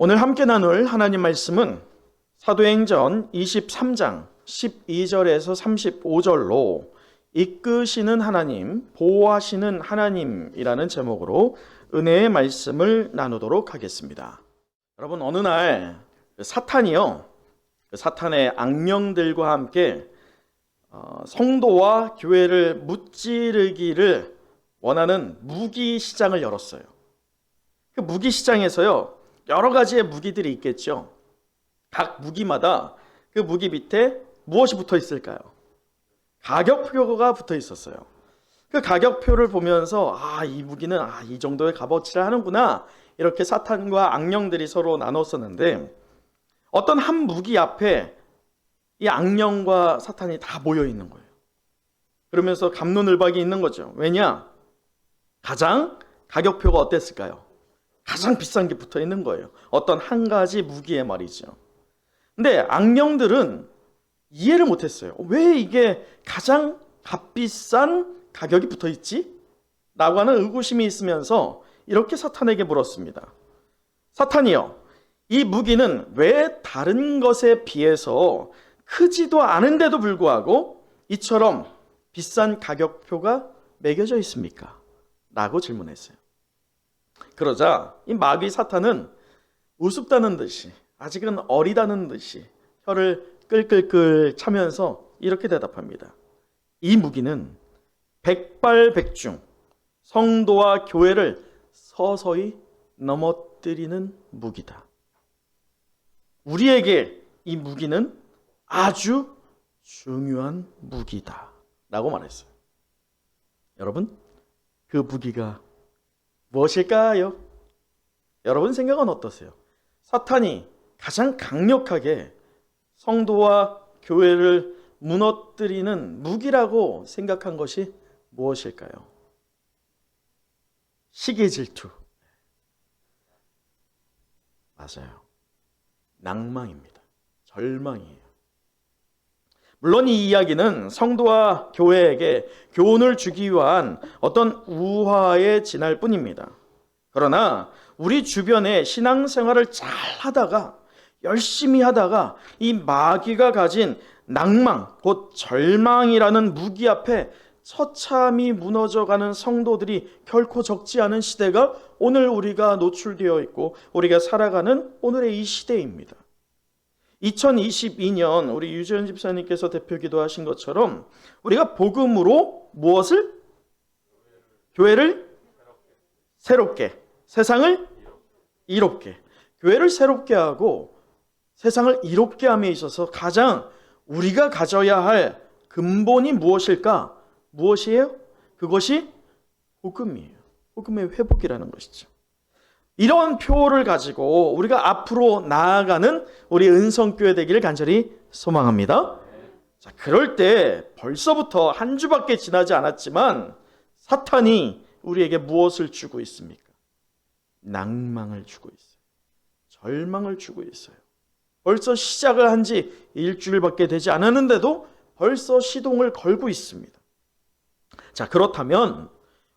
오늘 함께 나눌 하나님 말씀은 사도행전 23장 12절에서 35절로 이끄시는 하나님, 보호하시는 하나님이라는 제목으로 은혜의 말씀을 나누도록 하겠습니다. 여러분, 어느 날 사탄이요, 사탄의 악령들과 함께 성도와 교회를 무찌르기를 원하는 무기 시장을 열었어요. 그 무기 시장에서요, 여러 가지의 무기들이 있겠죠. 각 무기마다 그 무기 밑에 무엇이 붙어 있을까요? 가격표가 붙어 있었어요. 그 가격표를 보면서 이 무기는 이 정도의 값어치를 하는구나, 이렇게 사탄과 악령들이 서로 나눴었는데, 어떤 한 무기 앞에 이 악령과 사탄이 다 모여 있는 거예요. 그러면서 갑론을박이 있는 거죠. 왜냐? 가장 가격표가 어땠을까요? 가장 비싼 게 붙어 있는 거예요. 어떤 한 가지 무기에 말이죠. 근데 악령들은 이해를 못했어요. 왜 이게 가장 값비싼 가격이 붙어 있지? 라고 하는 의구심이 있으면서 이렇게 사탄에게 물었습니다. 사탄이요, 이 무기는 왜 다른 것에 비해서 크지도 않은데도 불구하고 이처럼 비싼 가격표가 매겨져 있습니까? 라고 질문했어요. 그러자 이 마귀 사탄은 우습다는 듯이, 아직은 어리다는 듯이 혀를 끌끌끌 차면서 이렇게 대답합니다. 이 무기는 백발백중 성도와 교회를 서서히 넘어뜨리는 무기다. 우리에게 이 무기는 아주 중요한 무기다 라고 말했어요. 여러분, 그 무기가 무엇일까요? 여러분 생각은 어떠세요? 사탄이 가장 강력하게 성도와 교회를 무너뜨리는 무기라고 생각한 것이 무엇일까요? 시기 질투. 맞아요. 낭망입니다. 절망이에요. 물론 이 이야기는 성도와 교회에게 교훈을 주기 위한 어떤 우화에 지날 뿐입니다. 그러나 우리 주변에 신앙생활을 잘 하다가, 열심히 하다가 이 마귀가 가진 낭망, 곧 절망이라는 무기 앞에 처참히 무너져가는 성도들이 결코 적지 않은 시대가 오늘 우리가 노출되어 있고 우리가 살아가는 오늘의 이 시대입니다. 2022년 우리 유재현 집사님께서 대표 기도하신 것처럼 우리가 복음으로 무엇을? 교회를 새롭게, 세상을 이롭게. 교회를 새롭게 하고 세상을 이롭게 함에 있어서 가장 우리가 가져야 할 근본이 무엇일까? 무엇이에요? 그것이 복음이에요. 복음의 회복이라는 것이죠. 이러한 표를 가지고 우리가 앞으로 나아가는 우리 은성교회 되기를 간절히 소망합니다. 자, 그럴 때 벌써부터 한 주밖에 지나지 않았지만 사탄이 우리에게 무엇을 주고 있습니까? 낭망을 주고 있어요. 절망을 주고 있어요. 벌써 시작을 한 지 일주일밖에 되지 않았는데도 벌써 시동을 걸고 있습니다. 자, 그렇다면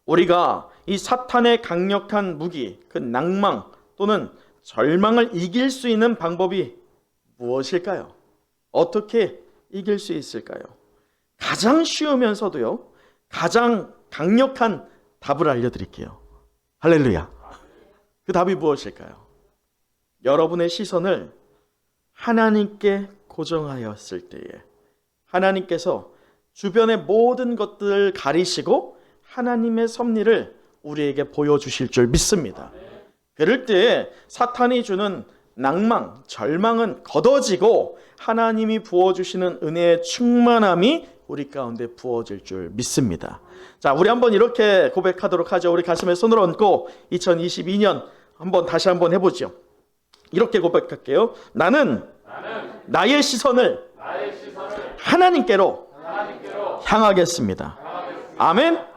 우리가 이 사탄의 강력한 무기, 그 낭망 또는 절망을 이길 수 있는 방법이 무엇일까요? 어떻게 이길 수 있을까요? 가장 쉬우면서도요, 가장 강력한 답을 알려드릴게요. 할렐루야. 그 답이 무엇일까요? 여러분의 시선을 하나님께 고정하였을 때에 하나님께서 주변의 모든 것들을 가리시고 하나님의 섭리를 우리에게 보여주실 줄 믿습니다. 그럴 때 사탄이 주는 낭망, 절망은 걷어지고 하나님이 부어주시는 은혜의 충만함이 우리 가운데 부어질 줄 믿습니다. 자, 우리 한번 이렇게 고백하도록 하죠. 우리 가슴에 손을 얹고 2022년 다시 한번 해보죠. 이렇게 고백할게요. 나는 나의 시선을 하나님께로 향하겠습니다. 아멘.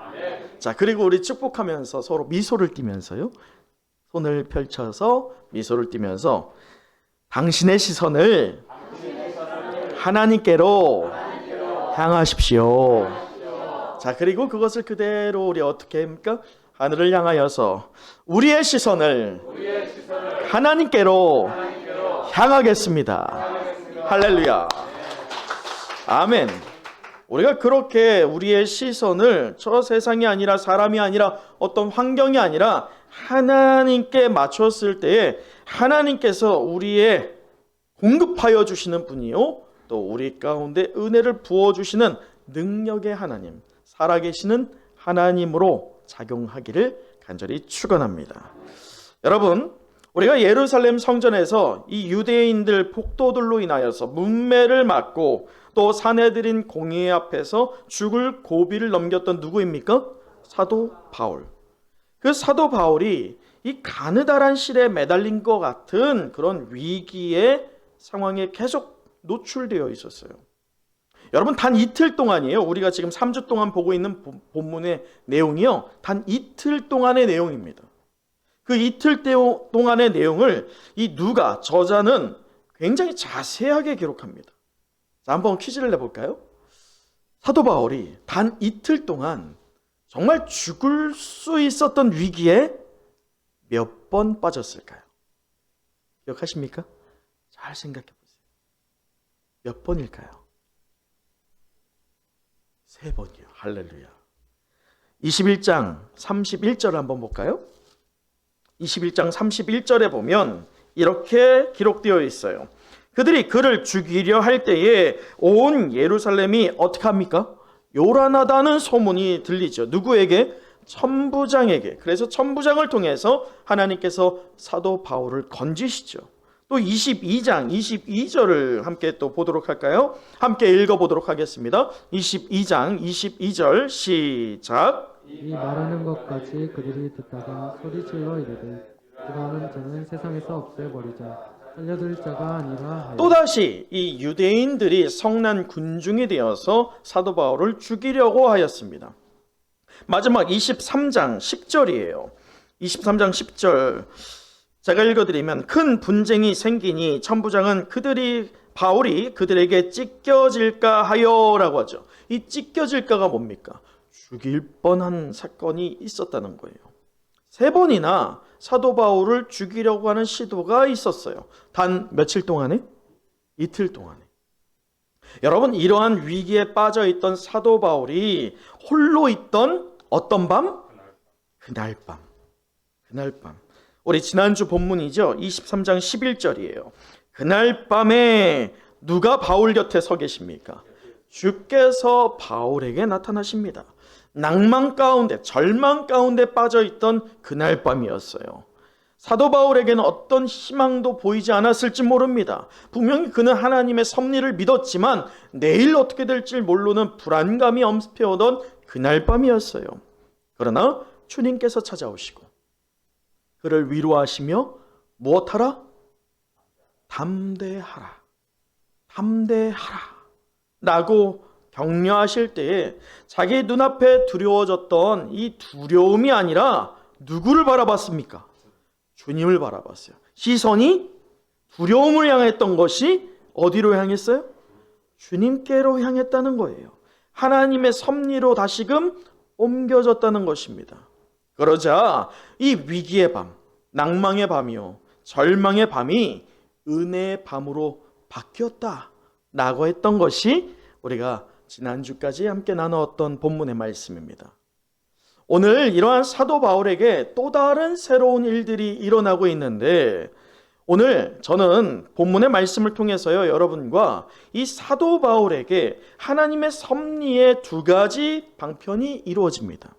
자, 그리고 우리 축복하면서 서로 미소를 띠면서요, 손을 펼쳐서 미소를 띠면서 당신의 시선을 하나님께로 향하십시오. 자, 그리고 그것을 그대로 우리 어떻게 합니까? 하늘을 향하여서 우리의 시선을 하나님께로 향하겠습니다. 할렐루야. 아멘. 우리가 그렇게 우리의 시선을 저 세상이 아니라 사람이 아니라 어떤 환경이 아니라 하나님께 맞췄을 때에 하나님께서 우리의 공급하여 주시는 분이요 또 우리 가운데 은혜를 부어주시는 능력의 하나님, 살아계시는 하나님으로 작용하기를 간절히 축원합니다. 여러분, 우리가 예루살렘 성전에서 이 유대인들 폭도들로 인하여서 문매를 맞고 또 사내들인 공의 앞에서 죽을 고비를 넘겼던 누구입니까? 사도 바울. 그 사도 바울이 이 가느다란 실에 매달린 것 같은 그런 위기의 상황에 계속 노출되어 있었어요. 여러분, 단 이틀 동안이에요. 우리가 지금 3주 동안 보고 있는 본문의 내용이요, 단 이틀 동안의 내용입니다. 그 이틀 동안의 내용을 이 누가, 저자는 굉장히 자세하게 기록합니다. 자, 한번 퀴즈를 내볼까요? 사도 바울이 단 이틀 동안 정말 죽을 수 있었던 위기에 몇 번 빠졌을까요? 기억하십니까? 잘 생각해 보세요. 몇 번일까요? 3번이요. 할렐루야. 21장 31절을 한번 볼까요? 21장 31절에 보면 이렇게 기록되어 있어요. 그들이 그를 죽이려 할 때에 온 예루살렘이 어떻게 합니까? 요란하다는 소문이 들리죠. 누구에게? 천부장에게. 그래서 천부장을 통해서 하나님께서 사도 바울을 건지시죠. 또 22장 22절을 함께 또 보도록 할까요? 함께 읽어보도록 하겠습니다. 22장 22절 시작. 이 말하는 것까지 그들이 듣다가 소리질러 이르되 그러는 자는 세상에서 없애버리자 살려둘 자가 아니라 하여. 또다시 이 유대인들이 성난 군중이 되어서 사도 바울을 죽이려고 하였습니다. 마지막 23장 10절이에요. 23장 10절 제가 읽어드리면 큰 분쟁이 생기니 천부장은 바울이 그들에게 찢겨질까 하여라고 하죠. 이 찢겨질까가 뭡니까? 죽일 뻔한 사건이 있었다는 거예요. 3번이나 사도 바울을 죽이려고 하는 시도가 있었어요. 단 며칠 동안에? 이틀 동안에. 여러분, 이러한 위기에 빠져 있던 사도 바울이 홀로 있던 어떤 밤? 그날 밤. 우리 지난주 본문이죠. 23장 11절이에요. 그날 밤에 누가 바울 곁에 서 계십니까? 주께서 바울에게 나타나십니다. 낭만 가운데, 절망 가운데 빠져있던 그날 밤이었어요. 사도 바울에게는 어떤 희망도 보이지 않았을지 모릅니다. 분명히 그는 하나님의 섭리를 믿었지만 내일 어떻게 될지 모르는 불안감이 엄습해오던 그날 밤이었어요. 그러나 주님께서 찾아오시고 그를 위로하시며 무엇하라? 담대하라 라고 격려하실 때에 자기 눈앞에 두려워졌던 이 두려움이 아니라 누구를 바라봤습니까? 주님을 바라봤어요. 시선이 두려움을 향했던 것이 어디로 향했어요? 주님께로 향했다는 거예요. 하나님의 섭리로 다시금 옮겨졌다는 것입니다. 그러자 이 위기의 밤, 낭망의 밤이요, 절망의 밤이 은혜의 밤으로 바뀌었다라고 했던 것이 우리가 지난주까지 함께 나누었던 본문의 말씀입니다. 오늘 이러한 사도 바울에게 또 다른 새로운 일들이 일어나고 있는데, 오늘 저는 본문의 말씀을 통해서요, 여러분과 이 사도 바울에게 하나님의 섭리의 2가지 방편이 이루어집니다.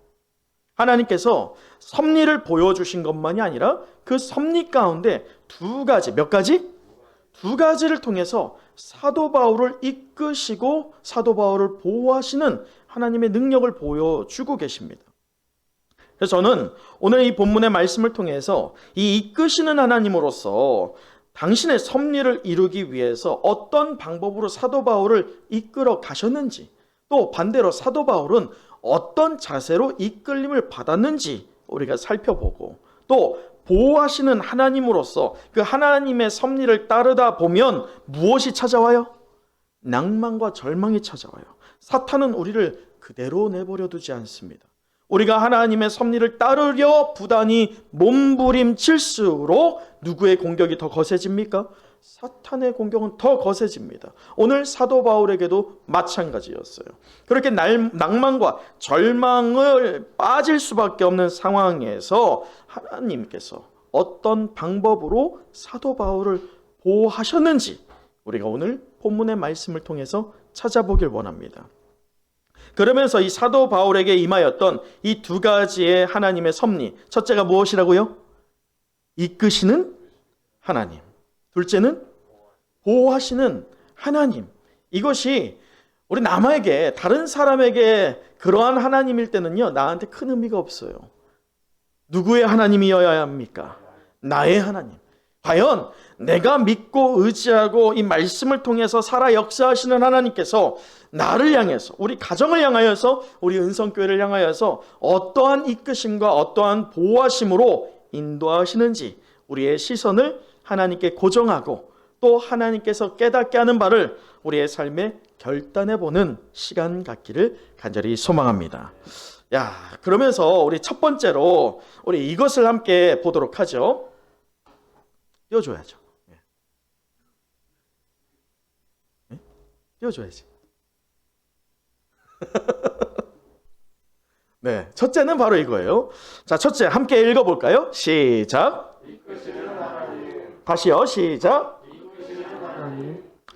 하나님께서 섭리를 보여주신 것만이 아니라 그 섭리 가운데 2가지, 몇 가지? 2가지를 통해서 사도 바울을 이끄시고 사도 바울을 보호하시는 하나님의 능력을 보여주고 계십니다. 그래서 저는 오늘 이 본문의 말씀을 통해서 이 이끄시는 하나님으로서 당신의 섭리를 이루기 위해서 어떤 방법으로 사도 바울을 이끌어 가셨는지, 또 반대로 사도 바울은 어떤 자세로 이끌림을 받았는지 우리가 살펴보고, 또 보호하시는 하나님으로서 그 하나님의 섭리를 따르다 보면 무엇이 찾아와요? 낭만과 절망이 찾아와요. 사탄은 우리를 그대로 내버려 두지 않습니다. 우리가 하나님의 섭리를 따르려 부단히 몸부림칠수록 누구의 공격이 더 거세집니까? 사탄의 공격은 더 거세집니다. 오늘 사도 바울에게도 마찬가지였어요. 그렇게 낭만과 절망을 빠질 수밖에 없는 상황에서 하나님께서 어떤 방법으로 사도 바울을 보호하셨는지 우리가 오늘 본문의 말씀을 통해서 찾아보길 원합니다. 그러면서 이 사도 바울에게 임하였던 이 두 가지의 하나님의 섭리, 첫째가 무엇이라고요? 이끄시는 하나님. 둘째는 보호하시는 하나님. 이것이 우리 남에게, 다른 사람에게 그러한 하나님일 때는요, 나한테 큰 의미가 없어요. 누구의 하나님이어야 합니까? 나의 하나님. 과연 내가 믿고 의지하고 이 말씀을 통해서 살아 역사하시는 하나님께서 나를 향해서, 우리 가정을 향하여서, 우리 은성교회를 향하여서 어떠한 이끄심과 어떠한 보호하심으로 인도하시는지 우리의 시선을 하나님께 고정하고 또 하나님께서 깨닫게 하는 바를 우리의 삶에 결단해보는 시간 갖기를 간절히 소망합니다. 그러면서 우리 첫 번째로 우리 이것을 함께 보도록 하죠. 띄워줘야죠. 띄워줘야지. 네, 첫째는 바로 이거예요. 자, 첫째 함께 읽어볼까요? 시작. 다시요. 시작.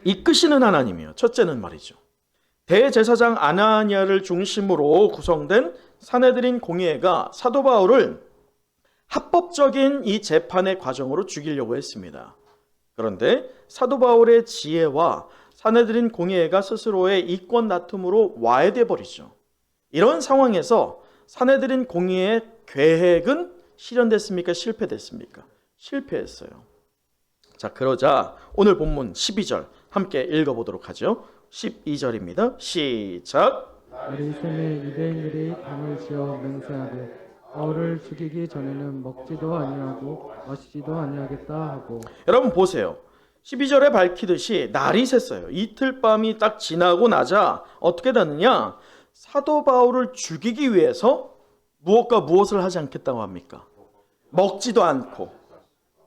이끄시는 하나님이요. 첫째는 말이죠. 대제사장 아나니아를 중심으로 구성된 사내들인 공의회가 사도 바울을 합법적인 이 재판의 과정으로 죽이려고 했습니다. 그런데 사도 바울의 지혜와 사내들인 공의회가 스스로의 이권 다툼으로 와해돼 버리죠. 이런 상황에서 사내들인 공의회의 계획은 실현됐습니까? 실패됐습니까? 실패했어요. 자, 그러자 오늘 본문 12절 함께 읽어보도록 하죠. 12절입니다. 시작. 아리셈의 유대인들이 담을 지어 맹세하되 바울을 죽이기 전에는 먹지도 아니하고 마시지도 아니하겠다 하고. 여러분 보세요. 12절에 밝히듯이 날이 샜어요. 이틀 밤이 딱 지나고 나자 어떻게 되느냐? 사도 바울을 죽이기 위해서 무엇과 무엇을 하지 않겠다고 합니까? 먹지도 않고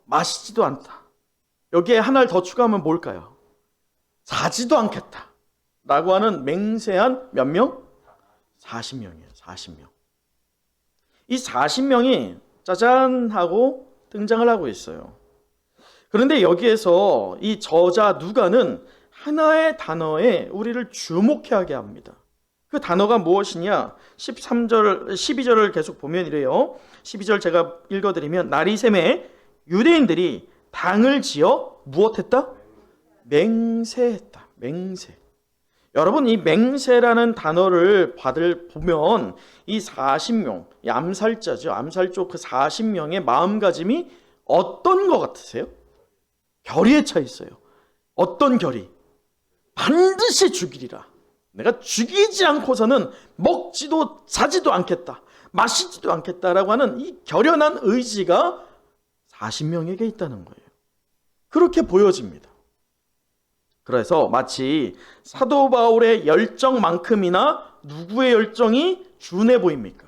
마시지도 않다. 여기에 하나를 더 추가하면 뭘까요? 자지도 않겠다 라고 하는 맹세한 몇 명? 40명이에요. 40명. 이 40명이 짜잔 하고 등장을 하고 있어요. 그런데 여기에서 이 저자 누가는 하나의 단어에 우리를 주목해 하게 합니다. 그 단어가 무엇이냐? 13절, 12절을 계속 보면 이래요. 12절 제가 읽어드리면 나리셈에 유대인들이 당을 지어 무엇했다? 맹세했다. 맹세. 여러분, 이 맹세라는 단어를 보면 이 40명, 이 암살자죠. 암살조 그 40명의 마음가짐이 어떤 것 같으세요? 결의에 차 있어요. 어떤 결의? 반드시 죽이리라. 내가 죽이지 않고서는 먹지도 자지도 않겠다. 마시지도 않겠다라고 하는 이 결연한 의지가 40명에게 있다는 거예요. 그렇게 보여집니다. 그래서 마치 사도 바울의 열정만큼이나 누구의 열정이 준해 보입니까?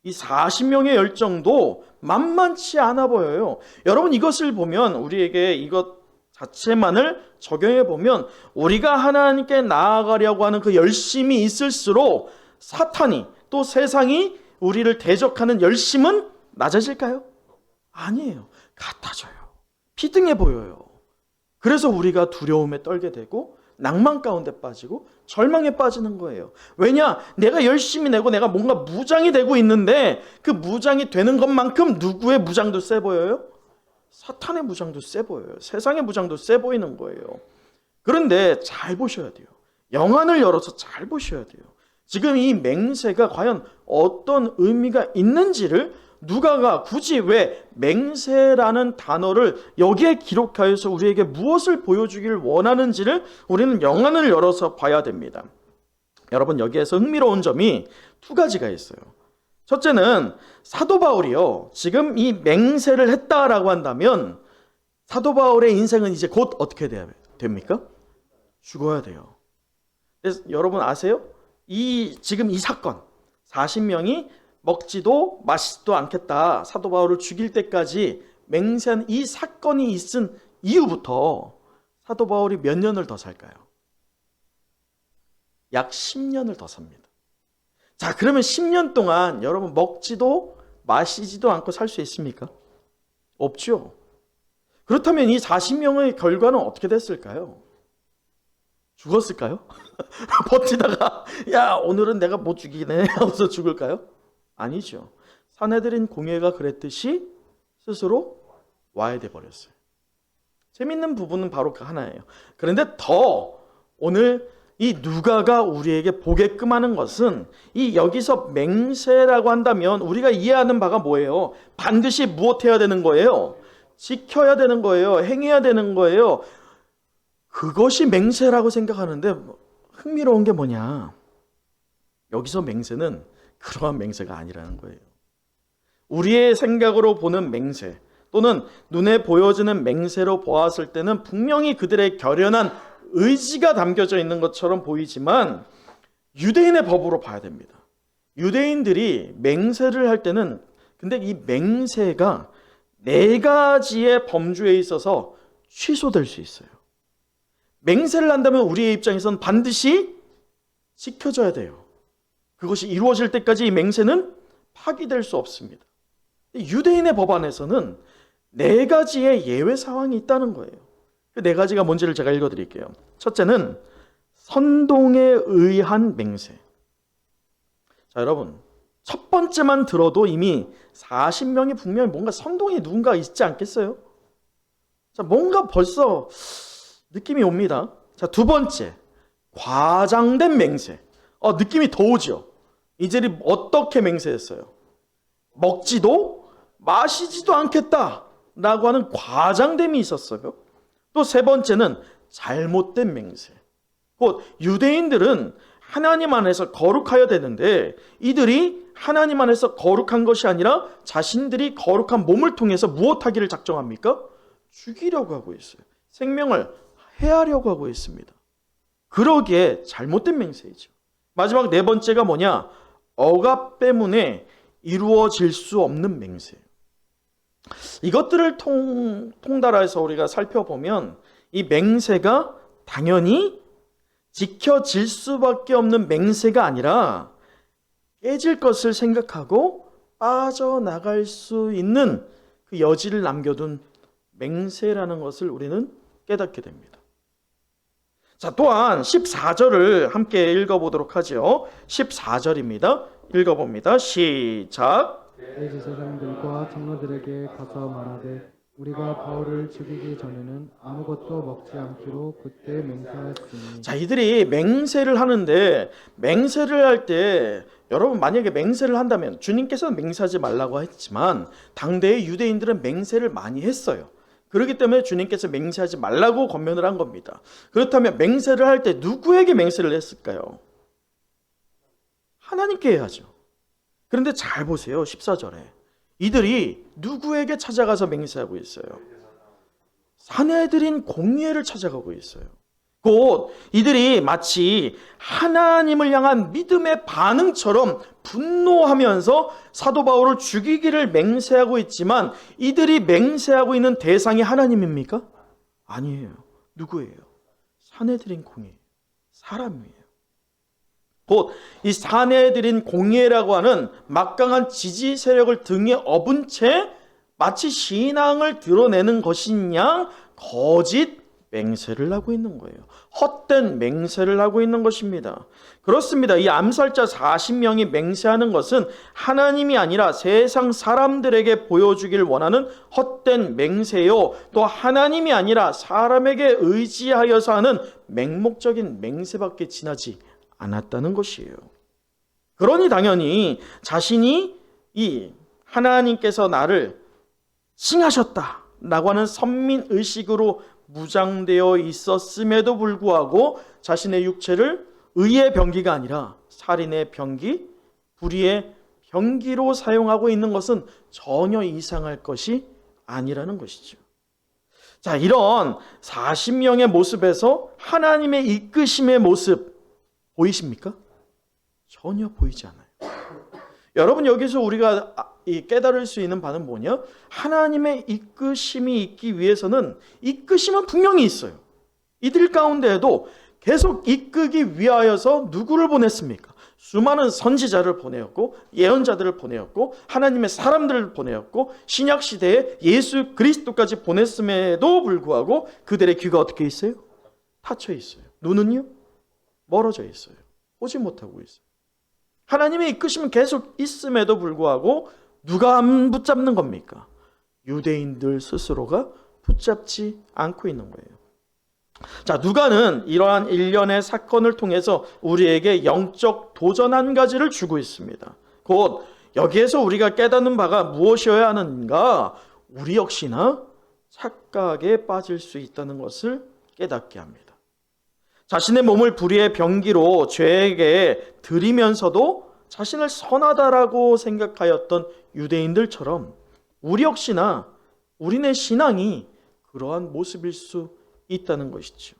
이 40명의 열정도 만만치 않아 보여요. 여러분, 이것을 보면 우리에게 이것 자체만을 적용해 보면 우리가 하나님께 나아가려고 하는 그 열심이 있을수록 사탄이 또 세상이 우리를 대적하는 열심은 낮아질까요? 아니에요. 같아져요. 비등해 보여요. 그래서 우리가 두려움에 떨게 되고 낭만 가운데 빠지고 절망에 빠지는 거예요. 왜냐? 내가 열심히 내고 내가 뭔가 무장이 되고 있는데 그 무장이 되는 것만큼 누구의 무장도 세 보여요? 사탄의 무장도 세 보여요. 세상의 무장도 세 보이는 거예요. 그런데 잘 보셔야 돼요. 영안을 열어서 잘 보셔야 돼요. 지금 이 맹세가 과연 어떤 의미가 있는지를 누가가 굳이 왜 맹세라는 단어를 여기에 기록하여서 우리에게 무엇을 보여주길 원하는지를 우리는 영안을 열어서 봐야 됩니다. 여러분, 여기에서 흥미로운 점이 두 가지가 있어요. 첫째는 사도 바울이요, 지금 이 맹세를 했다라고 한다면 사도 바울의 인생은 이제 곧 어떻게 됩니까? 죽어야 돼요. 그래서 여러분 아세요? 지금 이 사건 40명이 먹지도 마시지도 않겠다. 사도 바울을 죽일 때까지 맹세한 이 사건이 있은 이후부터 사도 바울이 몇 년을 더 살까요? 약 10년을 더 삽니다. 자, 그러면 10년 동안 여러분 먹지도 마시지도 않고 살 수 있습니까? 없죠. 그렇다면 이 40명의 결과는 어떻게 됐을까요? 죽었을까요? 버티다가 야 오늘은 내가 못 죽이네 하고서 죽을까요? 아니죠. 사내들인 공예가 그랬듯이 스스로 와해돼 버렸어요. 재밌는 부분은 바로 그 하나예요. 그런데 더 오늘 이 누가가 우리에게 보게끔 하는 것은 이 여기서 맹세라고 한다면 우리가 이해하는 바가 뭐예요? 반드시 무엇해야 되는 거예요? 지켜야 되는 거예요. 행해야 되는 거예요. 그것이 맹세라고 생각하는데 흥미로운 게 뭐냐? 여기서 맹세는 그러한 맹세가 아니라는 거예요. 우리의 생각으로 보는 맹세 또는 눈에 보여지는 맹세로 보았을 때는 분명히 그들의 결연한 의지가 담겨져 있는 것처럼 보이지만 유대인의 법으로 봐야 됩니다. 유대인들이 맹세를 할 때는 근데 이 맹세가 4가지의 범주에 있어서 취소될 수 있어요. 맹세를 한다면 우리의 입장에서는 반드시 지켜져야 돼요. 그것이 이루어질 때까지 이 맹세는 파기될 수 없습니다. 유대인의 법안에서는 4가지의 예외 상황이 있다는 거예요. 그 4가지가 뭔지를 제가 읽어드릴게요. 첫째는 선동에 의한 맹세. 자, 여러분 첫 번째만 들어도 이미 40명이 분명히 뭔가 선동이 누군가 있지 않겠어요? 자, 뭔가 벌써 느낌이 옵니다. 자, 두 번째, 과장된 맹세. 느낌이 더 오죠. 이들이 어떻게 맹세했어요? 먹지도 마시지도 않겠다라고 하는 과장됨이 있었어요. 또 세 번째는 잘못된 맹세. 곧 유대인들은 하나님 안에서 거룩하여야 되는데 이들이 하나님 안에서 거룩한 것이 아니라 자신들이 거룩한 몸을 통해서 무엇하기를 작정합니까? 죽이려고 하고 있어요. 생명을 해하려고 하고 있습니다. 그러기에 잘못된 맹세이죠. 마지막 4번째가 뭐냐? 억압 때문에 이루어질 수 없는 맹세. 이것들을 통달해서 우리가 살펴보면 이 맹세가 당연히 지켜질 수밖에 없는 맹세가 아니라 깨질 것을 생각하고 빠져나갈 수 있는 그 여지를 남겨둔 맹세라는 것을 우리는 깨닫게 됩니다. 자, 또한 14절을 함께 읽어보도록 하죠. 14절입니다. 읽어봅니다. 시작. 대제사장들과 장로들에게 가서 말하되 우리가 바울을 죽이기 전에는 아무것도 먹지 않기로 그때 맹세하였으니. 자, 이들이 맹세를 하는데 맹세를 할 때 여러분 만약에 맹세를 한다면 주님께서는 맹세하지 말라고 했지만 당대의 유대인들은 맹세를 많이 했어요. 그렇기 때문에 주님께서 맹세하지 말라고 권면을 한 겁니다. 그렇다면 맹세를 할 때 누구에게 맹세를 했을까요? 하나님께 해야죠. 그런데 잘 보세요. 14절에 이들이 누구에게 찾아가서 맹세하고 있어요? 사내들인 공예를 찾아가고 있어요. 곧 이들이 마치 하나님을 향한 믿음의 반응처럼 분노하면서 사도 바울을 죽이기를 맹세하고 있지만 이들이 맹세하고 있는 대상이 하나님입니까? 아니에요. 누구예요? 사내들인 공예, 사람이에요. 곧 이 사내들인 공예라고 하는 막강한 지지 세력을 등에 업은 채 마치 신앙을 드러내는 것인 양 거짓 맹세를 하고 있는 거예요. 헛된 맹세를 하고 있는 것입니다. 그렇습니다. 이 암살자 40명이 맹세하는 것은 하나님이 아니라 세상 사람들에게 보여주길 원하는 헛된 맹세요. 또 하나님이 아니라 사람에게 의지하여서 하는 맹목적인 맹세밖에 지나지 않았다는 것이에요. 그러니 당연히 자신이 이 하나님께서 나를 칭하셨다라고 하는 선민의식으로 무장되어 있었음에도 불구하고 자신의 육체를 의의 병기가 아니라 살인의 병기, 불의의 병기로 사용하고 있는 것은 전혀 이상할 것이 아니라는 것이죠. 자, 이런 40명의 모습에서 하나님의 이끄심의 모습 보이십니까? 전혀 보이지 않아요. 여러분, 여기서 우리가 깨달을 수 있는 바는 뭐냐? 하나님의 이끄심이 있기 위해서는 이끄심은 분명히 있어요. 이들 가운데에도 계속 이끄기 위하여서 누구를 보냈습니까? 수많은 선지자를 보내었고, 예언자들을 보내었고, 하나님의 사람들을 보내었고, 신약 시대에 예수 그리스도까지 보냈음에도 불구하고 그들의 귀가 어떻게 있어요? 닫혀 있어요. 눈은요? 멀어져 있어요. 보지 못하고 있어요. 하나님의 이끄심은 계속 있음에도 불구하고 누가 안 붙잡는 겁니까? 유대인들 스스로가 붙잡지 않고 있는 거예요. 자, 누가는 이러한 일련의 사건을 통해서 우리에게 영적 도전 한 가지를 주고 있습니다. 곧 여기에서 우리가 깨닫는 바가 무엇이어야 하는가? 우리 역시나 착각에 빠질 수 있다는 것을 깨닫게 합니다. 자신의 몸을 불의의 병기로 죄에게 드리면서도 자신을 선하다라고 생각하였던 유대인들처럼 우리 역시나 우리네 신앙이 그러한 모습일 수 있다는 것이죠.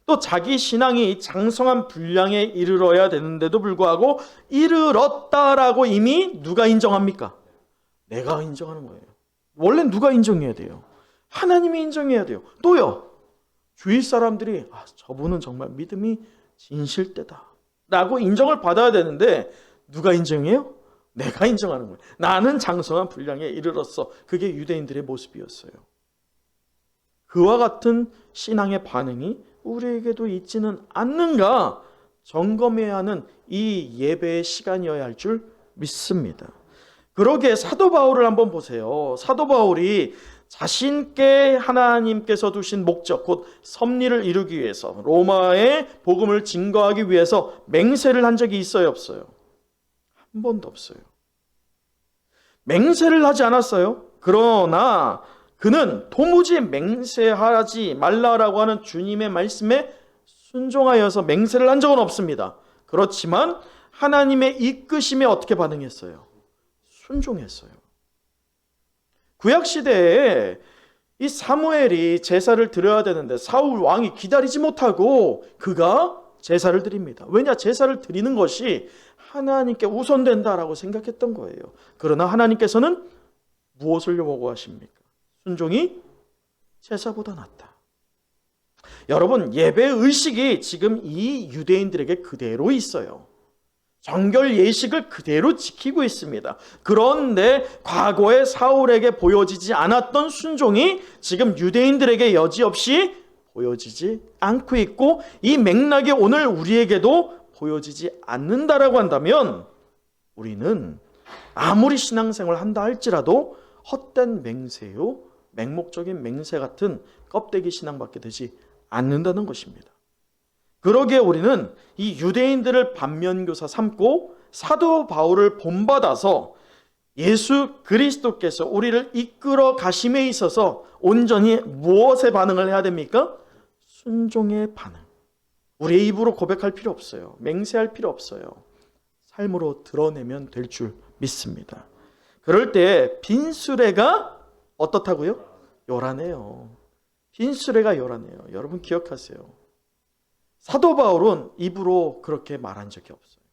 또 자기 신앙이 장성한 분량에 이르러야 되는데도 불구하고 이르렀다라고 이미 누가 인정합니까? 내가 인정하는 거예요. 원래 누가 인정해야 돼요? 하나님이 인정해야 돼요. 또요, 주위 사람들이 저분은 정말 믿음이 진실되다 라고 인정을 받아야 되는데 누가 인정해요? 내가 인정하는 거예요. 나는 장성한 분량에 이르렀어. 그게 유대인들의 모습이었어요. 그와 같은 신앙의 반응이 우리에게도 있지는 않는가 점검해야 하는 이 예배의 시간이어야 할 줄 믿습니다. 그러기에 사도 바울을 한번 보세요. 사도 바울이 자신께 하나님께서 두신 목적, 곧 섭리를 이루기 위해서 로마의 복음을 증거하기 위해서 맹세를 한 적이 있어요, 없어요? 한 번도 없어요. 맹세를 하지 않았어요. 그러나 그는 도무지 맹세하지 말라라고 하는 주님의 말씀에 순종하여서 맹세를 한 적은 없습니다. 그렇지만 하나님의 이끄심에 어떻게 반응했어요? 순종했어요. 구약시대에 이 사무엘이 제사를 드려야 되는데 사울 왕이 기다리지 못하고 그가 제사를 드립니다. 왜냐? 제사를 드리는 것이 하나님께 우선된다라고 생각했던 거예요. 그러나 하나님께서는 무엇을 요구하십니까? 순종이 제사보다 낫다. 여러분, 예배 의식이 지금 이 유대인들에게 그대로 있어요. 정결 예식을 그대로 지키고 있습니다. 그런데 과거에 사울에게 보여지지 않았던 순종이 지금 유대인들에게 여지없이 보여지지 않고 있고, 이 맥락이 오늘 우리에게도 보여지지 않는다라고 한다면 우리는 아무리 신앙생활을 한다 할지라도 헛된 맹세요, 맹목적인 맹세 같은 껍데기 신앙밖에 되지 않는다는 것입니다. 그러기에 우리는 이 유대인들을 반면교사 삼고 사도 바울을 본받아서 예수 그리스도께서 우리를 이끌어 가심에 있어서 온전히 무엇에 반응을 해야 됩니까? 순종의 반응. 우리의 입으로 고백할 필요 없어요. 맹세할 필요 없어요. 삶으로 드러내면 될 줄 믿습니다. 그럴 때 빈수레가 어떻다고요? 요란해요. 빈수레가 요란해요. 여러분 기억하세요. 사도 바울은 입으로 그렇게 말한 적이 없어요.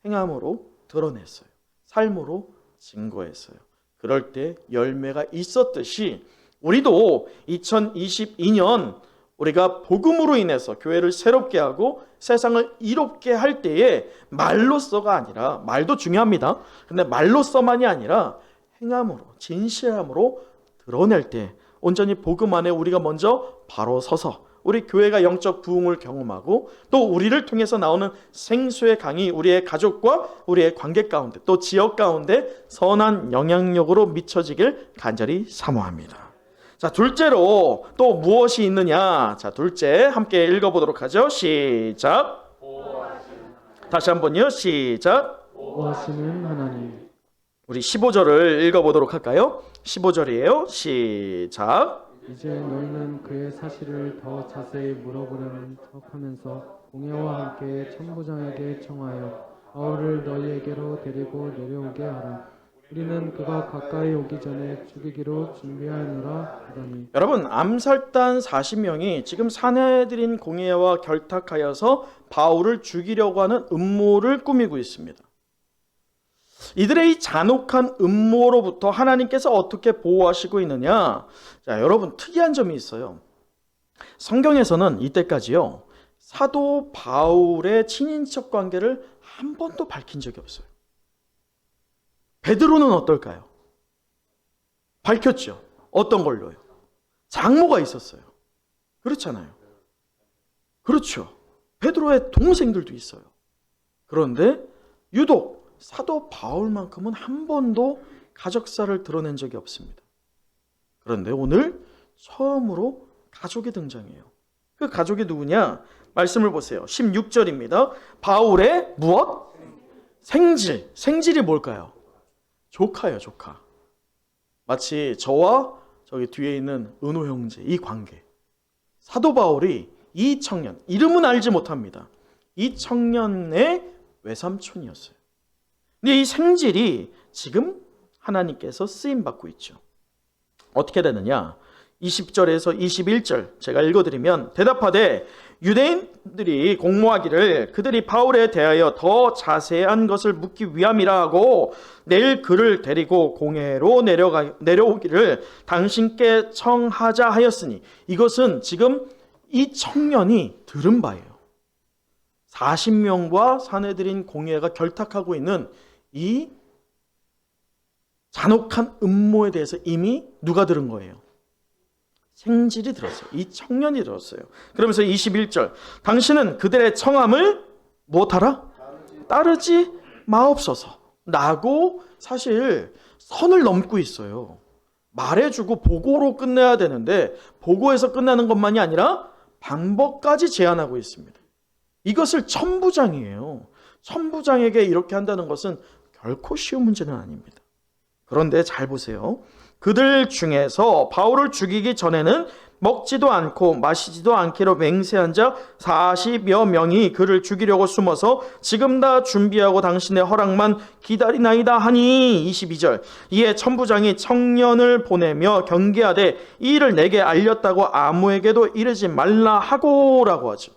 행함으로 드러냈어요. 삶으로 증거했어요. 그럴 때 열매가 있었듯이 우리도 2022년 우리가 복음으로 인해서 교회를 새롭게 하고 세상을 이롭게 할 때에 말로써가 아니라, 말도 중요합니다. 근데 말로써만이 아니라 행함으로, 진실함으로 드러낼 때 온전히 복음 안에 우리가 먼저 바로 서서 우리 교회가 영적 부흥을 경험하고 또 우리를 통해서 나오는 생수의 강이 우리의 가족과 우리의 관계 가운데 또 지역 가운데 선한 영향력으로 미쳐지길 간절히 사모합니다. 자, 둘째로 또 무엇이 있느냐? 자, 둘째 함께 읽어보도록 하죠. 시작. 다시 한번요. 시작. 보호하시는 하나님. 우리 15절을 읽어보도록 할까요? 15절이에요. 시작. 이제 너희는 그의 사실을 더 자세히 물어보려는 척하면서 공회와 함께 천부장에게 청하여 바울을 너희에게로 데리고 내려오게 하라. 우리는 그가 가까이 오기 전에 죽이기로 준비하느라 하더니. 여러분, 암살단 40명이 지금 사내들인 공회와 결탁하여서 바울을 죽이려고 하는 음모를 꾸미고 있습니다. 이들의 이 잔혹한 음모로부터 하나님께서 어떻게 보호하시고 있느냐? 자, 여러분 특이한 점이 있어요. 성경에서는 이때까지요, 사도 바울의 친인척 관계를 한 번도 밝힌 적이 없어요. 베드로는 어떨까요? 밝혔죠. 어떤 걸로요? 장모가 있었어요. 그렇잖아요. 그렇죠. 베드로의 동생들도 있어요. 그런데 유독 사도 바울만큼은 한 번도 가족사를 드러낸 적이 없습니다. 그런데 오늘 처음으로 가족이 등장해요. 그 가족이 누구냐? 말씀을 보세요. 16절입니다. 바울의 무엇? 생질. 생질이 뭘까요? 조카예요, 조카. 마치 저와 저기 뒤에 있는 은호 형제, 이 관계. 사도 바울이 이 청년, 이름은 알지 못합니다. 이 청년의 외삼촌이었어요. 근데 이 생질이 지금 하나님께서 쓰임받고 있죠. 어떻게 되느냐? 20절에서 21절 제가 읽어드리면, 대답하되 유대인들이 공모하기를 그들이 바울에 대하여 더 자세한 것을 묻기 위함이라 하고 내일 그를 데리고 공회로 내려오기를 당신께 청하자 하였으니, 이것은 지금 이 청년이 들은 바예요. 40명과 사내들인 공회가 결탁하고 있는 이 잔혹한 음모에 대해서 이미 누가 들은 거예요? 생질이 들었어요. 이 청년이 들었어요. 그러면서 21절, 당신은 그들의 청함을 무엇하라? 따르지 마옵소서 라고 사실 선을 넘고 있어요. 말해주고 보고로 끝내야 되는데 보고에서 끝나는 것만이 아니라 방법까지 제안하고 있습니다. 이것을 천부장이에요. 천부장에게 이렇게 한다는 것은 결코 쉬운 문제는 아닙니다. 그런데 잘 보세요. 그들 중에서 바울을 죽이기 전에는 먹지도 않고 마시지도 않기로 맹세한 자 40여 명이 그를 죽이려고 숨어서 지금 다 준비하고 당신의 허락만 기다리나이다 하니, 22절, 이에 천부장이 청년을 보내며 경계하되 이 일을 내게 알렸다고 아무에게도 이르지 말라 하고라고 하죠.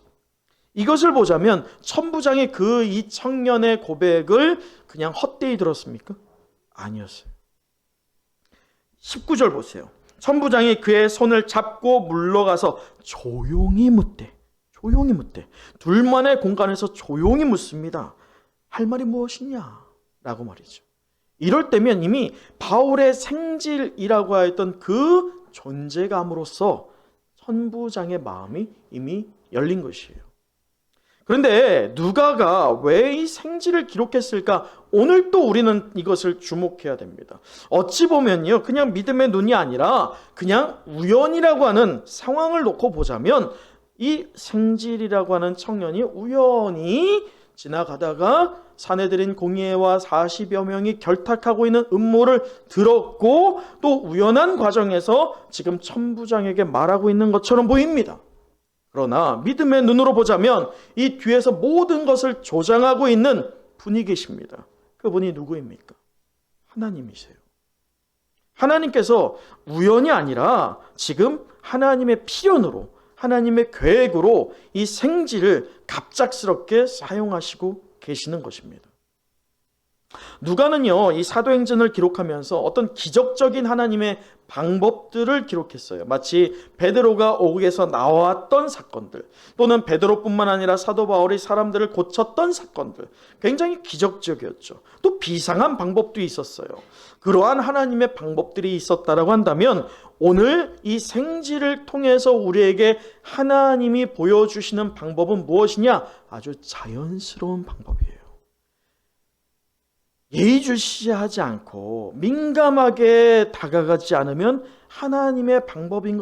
이것을 보자면 천부장이 이 청년의 고백을 그냥 헛되이 들었습니까? 아니었어요. 19절 보세요. 천부장이 그의 손을 잡고 물러가서 조용히 묻되, 둘만의 공간에서 조용히 묻습니다. 할 말이 무엇이냐? 라고 말이죠. 이럴 때면 이미 바울의 생질이라고 하였던 그 존재감으로서 천부장의 마음이 이미 열린 것이에요. 그런데 누가가 왜 이 생질을 기록했을까? 오늘 또 우리는 이것을 주목해야 됩니다. 어찌 보면요, 그냥 믿음의 눈이 아니라 그냥 우연이라고 하는 상황을 놓고 보자면, 이 생질이라고 하는 청년이 우연히 지나가다가 사내들인 공회와 40여 명이 결탁하고 있는 음모를 들었고, 또 우연한 과정에서 지금 천부장에게 말하고 있는 것처럼 보입니다. 그러나 믿음의 눈으로 보자면 이 뒤에서 모든 것을 조장하고 있는 분이 계십니다. 그분이 누구입니까? 하나님이세요. 하나님께서 우연이 아니라 지금 하나님의 필연으로, 하나님의 계획으로 이 생질을 갑작스럽게 사용하시고 계시는 것입니다. 누가는요, 이 사도행전을 기록하면서 어떤 기적적인 하나님의 방법들을 기록했어요. 마치 베드로가 옥에서 나왔던 사건들, 또는 베드로뿐만 아니라 사도 바울이 사람들을 고쳤던 사건들, 굉장히 기적적이었죠. 또 비상한 방법도 있었어요. 그러한 하나님의 방법들이 있었다라고 한다면, 오늘 이 생질을 통해서 우리에게 하나님이 보여주시는 방법은 무엇이냐? 아주 자연스러운 방법이에요. 예의주시하지 않고 민감하게 다가가지 않으면 하나님의 방법인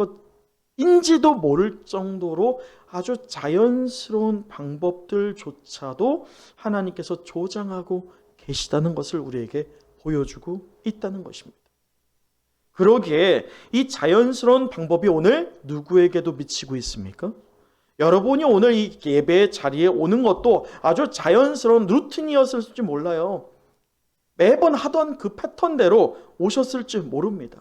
것인지도 모를 정도로 아주 자연스러운 방법들조차도 하나님께서 조장하고 계시다는 것을 우리에게 보여주고 있다는 것입니다. 그러기에 이 자연스러운 방법이 오늘 누구에게도 미치고 있습니까? 여러분이 오늘 이 예배의 자리에 오는 것도 아주 자연스러운 루틴이었을지 몰라요. 매번 하던 그 패턴대로 오셨을지 모릅니다.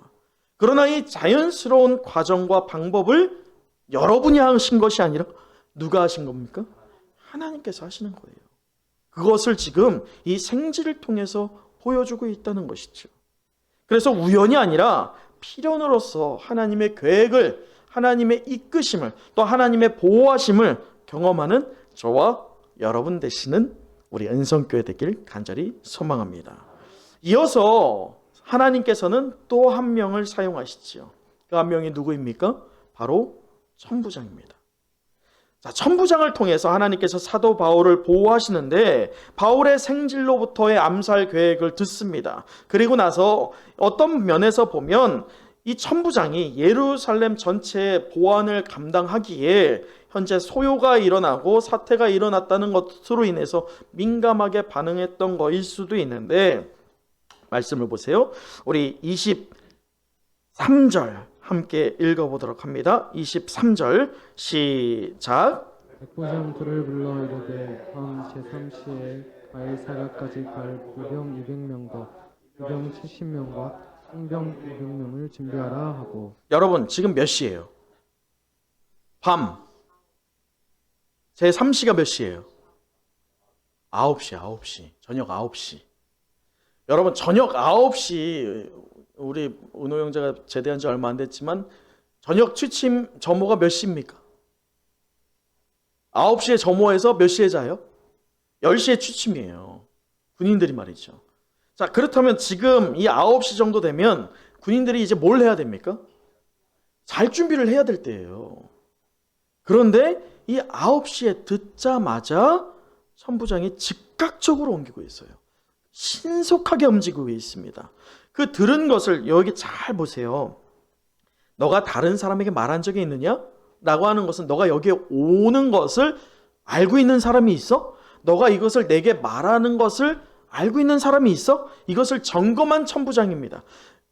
그러나 이 자연스러운 과정과 방법을 여러분이 하신 것이 아니라 누가 하신 겁니까? 하나님께서 하시는 거예요. 그것을 지금 이 생질을 통해서 보여주고 있다는 것이죠. 그래서 우연이 아니라 필연으로서 하나님의 계획을, 하나님의 이끄심을, 또 하나님의 보호하심을 경험하는 저와 여러분 되시는 우리 은성교회 되길 간절히 소망합니다. 이어서 하나님께서는 또 한 명을 사용하시지요. 그 한 명이 누구입니까? 바로 천부장입니다. 자, 천부장을 통해서 하나님께서 사도 바울을 보호하시는데 바울의 생질로부터의 암살 계획을 듣습니다. 그리고 나서 어떤 면에서 보면 이 천부장이 예루살렘 전체의 보안을 감당하기에 현재 소요가 일어나고 사태가 일어났다는 것으로 인해서 민감하게 반응했던 것일 수도 있는데, 말씀을 보세요. 우리 23절 함께 읽어보도록 합니다. 23절 시작. 백부장들을 불러 이르되 밤 제3시에 가이사랴까지 갈 부병 200명과 부병 70명과 홍병 200명을 준비하라 하고. 여러분 지금 몇 시예요? 밤 제3시가 몇 시예요? 9시. 저녁 9시. 여러분 저녁 9시, 우리 은호 형제가 제대한 지 얼마 안 됐지만 저녁 취침 점호가 몇 시입니까? 9시에 점호해서 몇 시에 자요? 10시에 취침이에요. 군인들이 말이죠. 자, 그렇다면 지금 이 9시 정도 되면 군인들이 이제 뭘 해야 됩니까? 잘 준비를 해야 될 때예요. 그런데 이 9시에 듣자마자 천부장이 즉각적으로 옮기고 있어요. 신속하게 움직이고 있습니다. 그 들은 것을 여기 잘 보세요. 너가 다른 사람에게 말한 적이 있느냐? 라고 하는 것은 너가 여기에 오는 것을 알고 있는 사람이 있어? 너가 이것을 내게 말하는 것을 알고 있는 사람이 있어? 이것을 점검한 천부장입니다.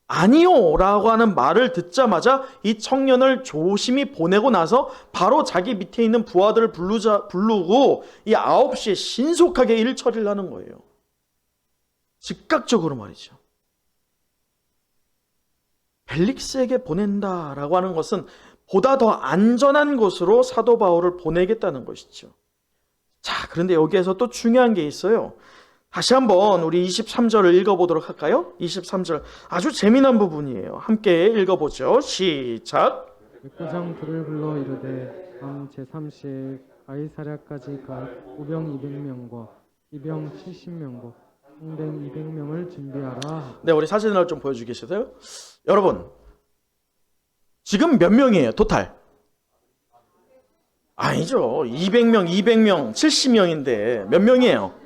아니요 라고 하는 말을 듣자마자 이 청년을 조심히 보내고 나서 바로 자기 밑에 있는 부하들을 부르고 이 9시에 신속하게 일 처리를 하는 거예요. 즉각적으로 말이죠. 벨릭스에게 보낸다라고 하는 것은 보다 더 안전한 곳으로 사도 바울을 보내겠다는 것이죠. 자, 그런데 여기에서 또 중요한 게 있어요. 다시 한번 우리 23절을 읽어보도록 할까요? 23절 아주 재미난 부분이에요. 함께 읽어보죠. 시작. 백부장들을 불러 이르되 밤 제3시에 가이사랴까지 갈 부병 200명과 기병 70명과 홍병 200명을 준비하라. 네, 우리 사진을 좀 보여주겠어요? 여러분 지금 몇 명이에요? 토탈? 아니죠. 200명, 70명인데 몇 명이에요?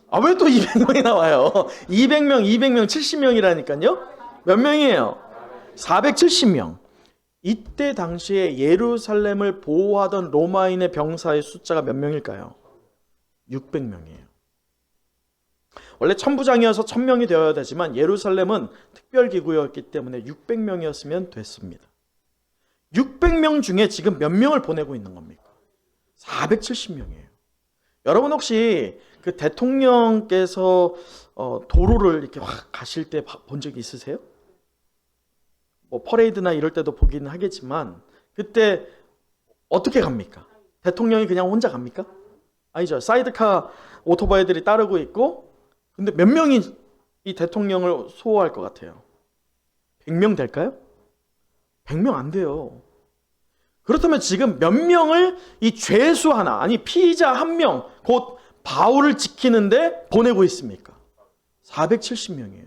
아, 왜 또 200명이 나와요? 200명, 70명이라니까요? 몇 명이에요? 470명. 이때 당시에 예루살렘을 보호하던 로마인의 병사의 숫자가 몇 명일까요? 600명이에요. 원래 천부장이어서 1000명이 되어야 되지만 예루살렘은 특별기구였기 때문에 600명이었으면 됐습니다. 600명 중에 지금 몇 명을 보내고 있는 겁니까? 470명이에요. 여러분 혹시 그 대통령께서 도로를 이렇게 확 가실 때 본 적이 있으세요? 뭐 퍼레이드나 이럴 때도 보기는 하겠지만 그때 어떻게 갑니까? 대통령이 그냥 혼자 갑니까? 아니죠. 사이드카 오토바이들이 따르고 있고, 근데 몇 명이 이 대통령을 수호할 것 같아요? 100명 될까요? 100명 안 돼요. 그렇다면 지금 몇 명을 이 죄수 하나, 아니 피의자 한 명, 곧 바울을 지키는데 보내고 있습니까? 470명이에요.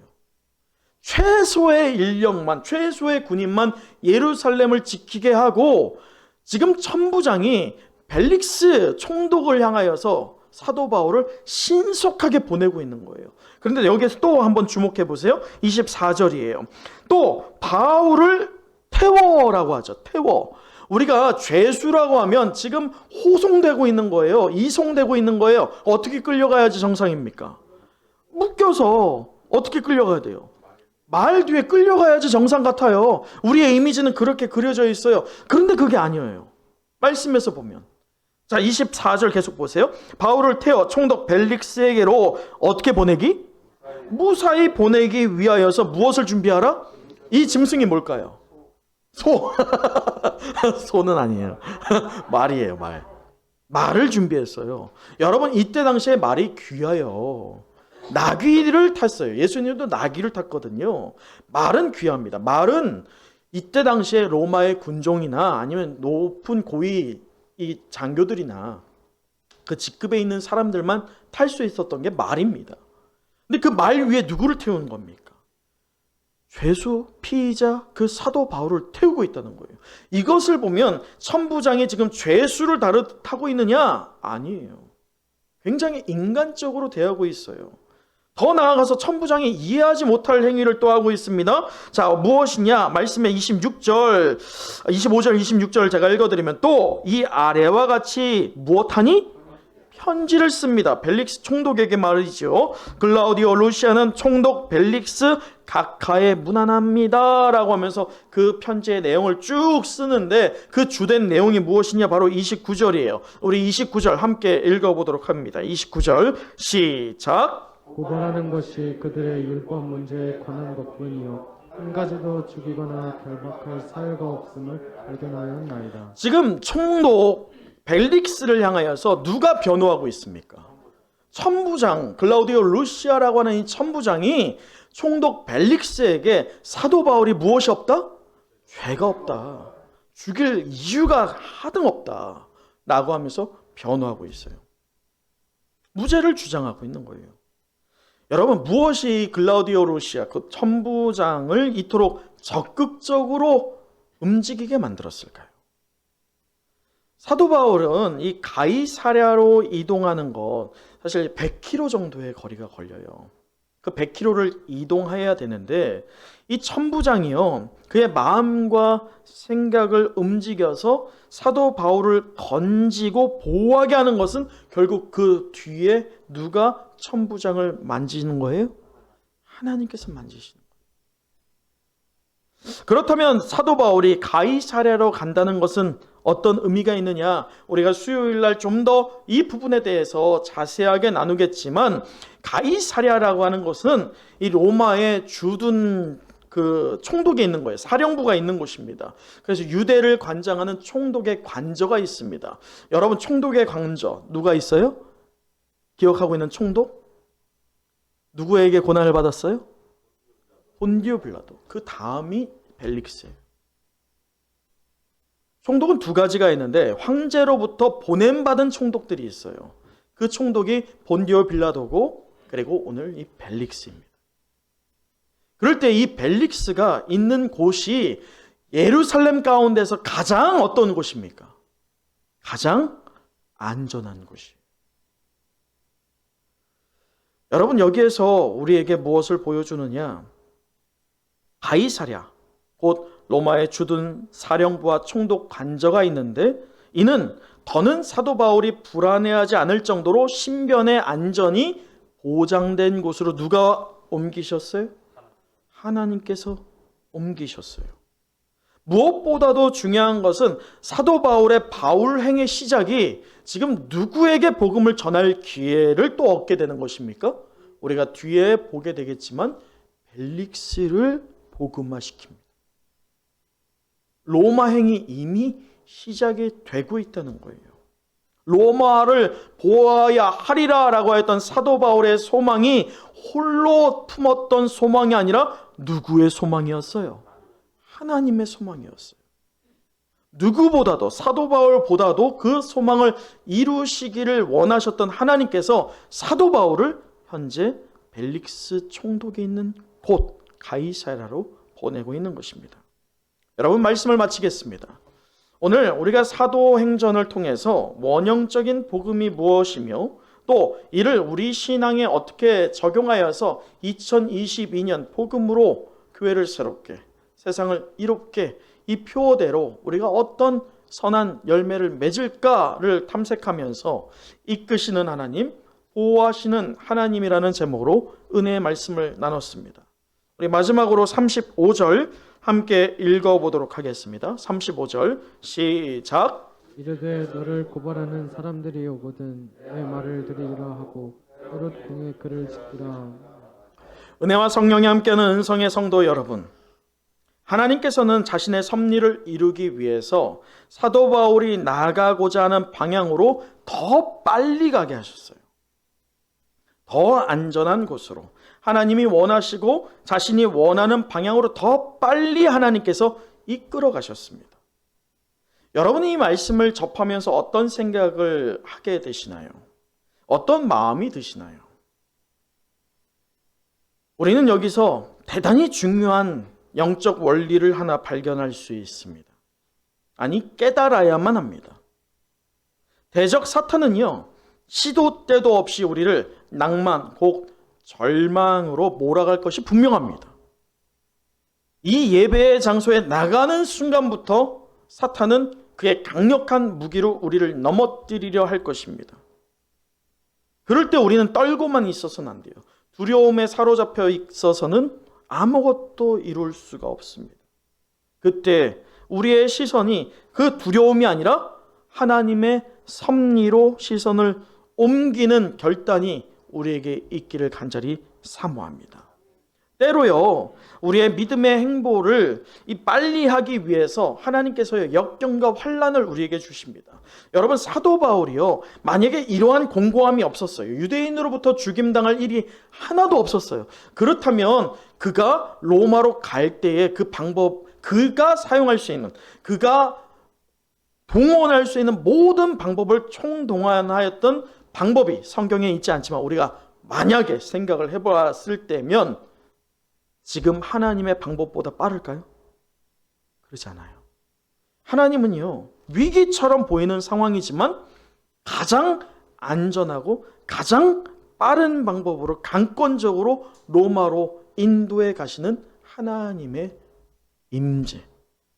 최소의 인력만, 최소의 군인만 예루살렘을 지키게 하고 지금 천부장이 벨릭스 총독을 향하여서 사도 바울을 신속하게 보내고 있는 거예요. 그런데 여기에서 또 한번 주목해 보세요. 24절이에요. 또 바울을 태워라고 하죠. 태워. 우리가 죄수라고 하면 지금 호송되고 있는 거예요. 이송되고 있는 거예요. 어떻게 끌려가야지 정상입니까? 묶여서 어떻게 끌려가야 돼요? 말 뒤에 끌려가야지 정상 같아요. 우리의 이미지는 그렇게 그려져 있어요. 그런데 그게 아니에요. 말씀에서 보면. 자, 24절 계속 보세요. 바울을 태워 총독 벨릭스에게로 어떻게 보내기? 무사히 보내기 위하여서 무엇을 준비하라? 이 짐승이 뭘까요? 소. 소는 아니에요. 말이에요, 말. 말을 준비했어요. 여러분, 이때 당시에 말이 귀해요. 나귀를 탔어요. 예수님도 나귀를 탔거든요. 말은 귀합니다. 말은 이때 당시에 로마의 군종이나 아니면 높은 고위 이 장교들이나 그 직급에 있는 사람들만 탈 수 있었던 게 말입니다. 근데 그 말 위에 누구를 태우는 겁니까? 죄수, 피의자, 그 사도 바울을 태우고 있다는 거예요. 이것을 보면 천부장이 지금 죄수를 타고 있느냐? 아니에요. 굉장히 인간적으로 대하고 있어요. 더 나아가서 천부장이 이해하지 못할 행위를 또 하고 있습니다. 자, 무엇이냐? 말씀의 25절, 26절 제가 읽어드리면 또 이 아래와 같이 무엇하니? 편지를 씁니다. 벨릭스 총독에게 말이죠. 글라우디오 루시아는 총독 벨릭스 각하에 문안합니다 라고 하면서 그 편지의 내용을 쭉 쓰는데 그 주된 내용이 무엇이냐? 바로 29절이에요. 우리 29절 함께 읽어보도록 합니다. 29절 시작. 고발하는 것이 그들의 율법 문제에 관한 것뿐이요 한 가지도 죽이거나 결박할 사유가 없음을 발견하였나이다. 지금 총독 벨릭스를 향하여서 누가 변호하고 있습니까? 천부장 글라우디오 루시아라고 하는 이 천부장이 총독 벨릭스에게 사도 바울이 무엇이 없다? 죄가 없다. 죽일 이유가 하등 없다 라고 하면서 변호하고 있어요. 무죄를 주장하고 있는 거예요. 여러분, 무엇이 글라우디오 루시아 그 천부장을 이토록 적극적으로 움직이게 만들었을까요? 사도 바울은 이 가이사랴로 이동하는 것 사실 100km 정도의 거리가 걸려요. 그 100km를 이동해야 되는데 이 천부장이요, 그의 마음과 생각을 움직여서 사도 바울을 건지고 보호하게 하는 것은 결국 그 뒤에 누가 천부장을 만지는 거예요? 하나님께서 만지시는 거예요. 그렇다면 사도 바울이 가이사랴로 간다는 것은 어떤 의미가 있느냐? 우리가 수요일 날 좀 더 이 부분에 대해서 자세하게 나누겠지만, 가이사랴라고 하는 것은 이 로마의 주둔 그 총독이 있는 거예요. 사령부가 있는 곳입니다. 그래서 유대를 관장하는 총독의 관저가 있습니다. 여러분, 총독의 관저 누가 있어요? 기억하고 있는 총독? 누구에게 고난을 받았어요? 본디오 빌라도. 그 다음이 벨릭스예요. 총독은 두 가지가 있는데 황제로부터 보냄받은 총독들이 있어요. 그 총독이 본디오 빌라도고 그리고 오늘 이 벨릭스입니다. 그럴 때 이 벨릭스가 있는 곳이 예루살렘 가운데서 가장 어떤 곳입니까? 가장 안전한 곳이에요. 여러분, 여기에서 우리에게 무엇을 보여주느냐? 가이사랴, 곧 로마의 주둔 사령부와 총독 관저가 있는데 이는 더는 사도 바울이 불안해하지 않을 정도로 신변의 안전이 보장된 곳으로 누가 옮기셨어요? 하나님께서 옮기셨어요. 무엇보다도 중요한 것은 사도 바울의 바울행의 시작이 지금 누구에게 복음을 전할 기회를 또 얻게 되는 것입니까? 우리가 뒤에 보게 되겠지만 벨릭스를 복음화시킵니다. 로마행이 이미 시작이 되고 있다는 거예요. 로마를 보아야 하리라 라고 했던 사도 바울의 소망이 홀로 품었던 소망이 아니라 누구의 소망이었어요? 하나님의 소망이었어요. 누구보다도, 사도 바울보다도 그 소망을 이루시기를 원하셨던 하나님께서 사도 바울을 현재 벨릭스 총독이 있는 곳 가이사랴로 보내고 있는 것입니다. 여러분, 말씀을 마치겠습니다. 오늘 우리가 사도행전을 통해서 원형적인 복음이 무엇이며 또 이를 우리 신앙에 어떻게 적용하여서 2022년 복음으로 교회를 새롭게, 세상을 이롭게 이 표대로 우리가 어떤 선한 열매를 맺을까를 탐색하면서 이끄시는 하나님, 보호하시는 하나님이라는 제목으로 은혜의 말씀을 나눴습니다. 우리 마지막으로 35절 함께 읽어보도록 하겠습니다. 35절 시작. 이르되 너를 고발하는 사람들이 오거든 내 말을 들으리라 하고 그릇 공에 그를 지키라. 은혜와 성령이 함께하는 은성의 성도 여러분, 하나님께서는 자신의 섭리를 이루기 위해서 사도 바울이 나가고자 하는 방향으로 더 빨리 가게 하셨어요. 더 안전한 곳으로, 하나님이 원하시고 자신이 원하는 방향으로 더 빨리 하나님께서 이끌어 가셨습니다. 여러분이 이 말씀을 접하면서 어떤 생각을 하게 되시나요? 어떤 마음이 드시나요? 우리는 여기서 대단히 중요한 영적 원리를 하나 발견할 수 있습니다. 아니, 깨달아야만 합니다. 대적 사탄은요, 시도 때도 없이 우리를 낭만, 곧 절망으로 몰아갈 것이 분명합니다. 이 예배의 장소에 나가는 순간부터 사탄은 그의 강력한 무기로 우리를 넘어뜨리려 할 것입니다. 그럴 때 우리는 떨고만 있어서는 안 돼요. 두려움에 사로잡혀 있어서는 아무것도 이룰 수가 없습니다. 그때 우리의 시선이 그 두려움이 아니라 하나님의 섭리로 시선을 옮기는 결단이 우리에게 있기를 간절히 사모합니다. 때로요, 우리의 믿음의 행보를 빨리 하기 위해서 하나님께서요, 역경과 환난을 우리에게 주십니다. 여러분, 사도 바울이요, 만약에 이러한 공고함이 없었어요, 유대인으로부터 죽임당할 일이 하나도 없었어요. 그렇다면 그가 로마로 갈 때의 그 방법, 그가 사용할 수 있는, 그가 동원할 수 있는 모든 방법을 총동원하였던 방법이 성경에 있지 않지만 우리가 만약에 생각을 해봤을 때면 지금 하나님의 방법보다 빠를까요? 그렇지 않아요. 하나님은요, 위기처럼 보이는 상황이지만 가장 안전하고 가장 빠른 방법으로 강권적으로 로마로 인도해 가시는 하나님의 임재,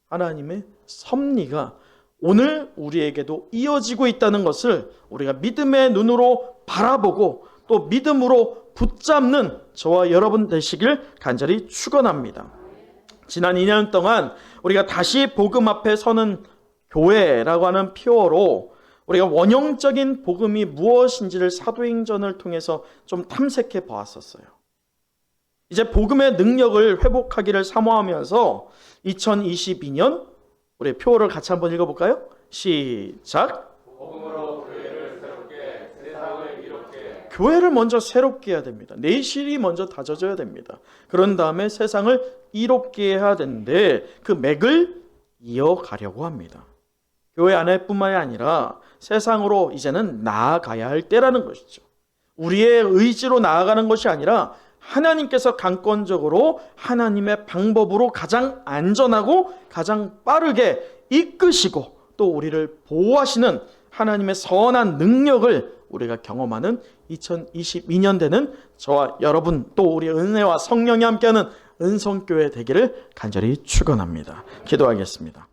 하나님의 섭리가 오늘 우리에게도 이어지고 있다는 것을 우리가 믿음의 눈으로 바라보고 또 믿음으로 붙잡는 저와 여러분 되시길 간절히 축원합니다. 지난 2년 동안 우리가 다시 복음 앞에 서는 교회라고 하는 표어로 우리가 원형적인 복음이 무엇인지를 사도행전을 통해서 좀 탐색해 보았었어요. 이제 복음의 능력을 회복하기를 사모하면서 2022년 우리 표어를 같이 한번 읽어볼까요? 시작. 복음으로 교회를 새롭게, 세상을 이롭게. 교회를 먼저 새롭게 해야 됩니다. 내실이 먼저 다져져야 됩니다. 그런 다음에 세상을 이롭게 해야 되는데 그 맥을 이어가려고 합니다. 교회 안에뿐만이 아니라 세상으로 이제는 나아가야 할 때라는 것이죠. 우리의 의지로 나아가는 것이 아니라 하나님께서 강권적으로 하나님의 방법으로 가장 안전하고 가장 빠르게 이끄시고 또 우리를 보호하시는 하나님의 선한 능력을 우리가 경험하는 2022년 되는 저와 여러분 또 우리 은혜와 성령이 함께하는 은성교회 되기를 간절히 축원합니다. 기도하겠습니다.